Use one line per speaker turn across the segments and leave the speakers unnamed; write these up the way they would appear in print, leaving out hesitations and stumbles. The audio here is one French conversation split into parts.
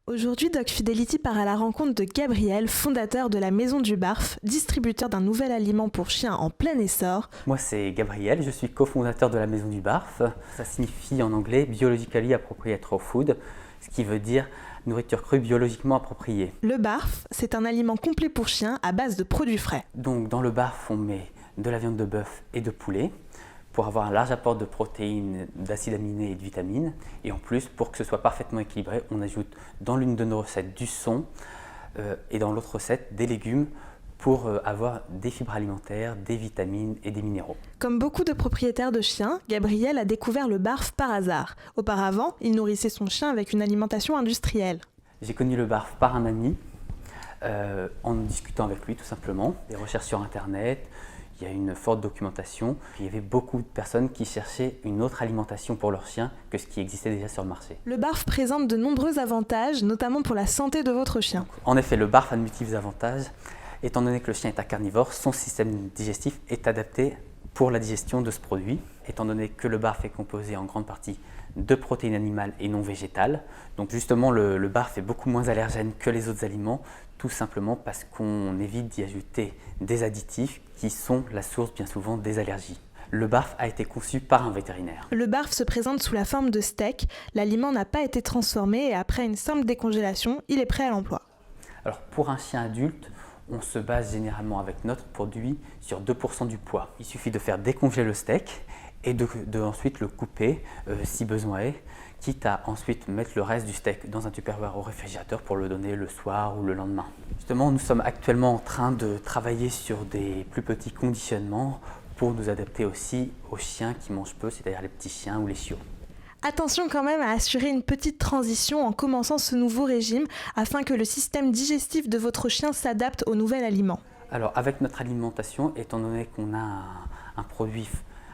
Aujourd'hui, Dog Fidelity part à la rencontre de Gabriel, fondateur de la Maison du Barf, distributeur d'un nouvel aliment pour chiens en plein essor.
Moi, c'est Gabriel, je suis cofondateur de la Maison du Barf. Ça signifie en anglais Biologically Appropriate Raw Food, ce qui veut dire nourriture crue biologiquement appropriée.
Le barf, c'est un aliment complet pour chiens à base de produits frais.
Donc dans le barf, on met de la viande de bœuf et de poulet pour avoir un large apport de protéines, d'acides aminés et de vitamines. Et en plus, pour que ce soit parfaitement équilibré, on ajoute dans l'une de nos recettes du son et dans l'autre recette des légumes pour avoir des fibres alimentaires, des vitamines et des minéraux.
Comme beaucoup de propriétaires de chiens, Gabriel a découvert le barf par hasard. Auparavant, il nourrissait son chien avec une alimentation industrielle.
J'ai connu le barf par un ami, en discutant avec lui tout simplement. Des recherches sur internet, il y a une forte documentation. Il y avait beaucoup de personnes qui cherchaient une autre alimentation pour leur chien que ce qui existait déjà sur le marché.
Le barf présente de nombreux avantages, notamment pour la santé de votre chien.
En effet, le barf a de multiples avantages. Étant donné que le chien est un carnivore, son système digestif est adapté pour la digestion de ce produit. Étant donné que le barf est composé en grande partie de protéines animales et non végétales, donc justement le barf est beaucoup moins allergène que les autres aliments, tout simplement parce qu'on évite d'y ajouter des additifs qui sont la source bien souvent des allergies. Le barf a été conçu par un vétérinaire.
Le barf se présente sous la forme de steak. L'aliment n'a pas été transformé et après une simple décongélation, il est prêt à l'emploi.
Alors pour un chien adulte, on se base généralement avec notre produit sur 2% du poids. Il suffit de faire décongeler le steak et de ensuite le couper si besoin est, quitte à ensuite mettre le reste du steak dans un Tupperware au réfrigérateur pour le donner le soir ou le lendemain. Justement, nous sommes actuellement en train de travailler sur des plus petits conditionnements pour nous adapter aussi aux chiens qui mangent peu, c'est-à-dire les petits chiens ou les chiots.
Attention quand même à assurer une petite transition en commençant ce nouveau régime afin que le système digestif de votre chien s'adapte au nouvel aliment.
Alors avec notre alimentation, étant donné qu'on a un produit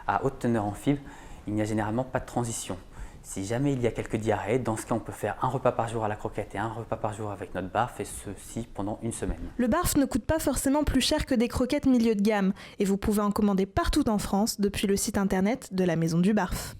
à haute teneur en fibres, il n'y a généralement pas de transition. Si jamais il y a quelques diarrhées, dans ce cas on peut faire un repas par jour à la croquette et un repas par jour avec notre barf et ceci pendant une semaine.
Le barf ne coûte pas forcément plus cher que des croquettes milieu de gamme et vous pouvez en commander partout en France depuis le site internet de la Maison du Barf.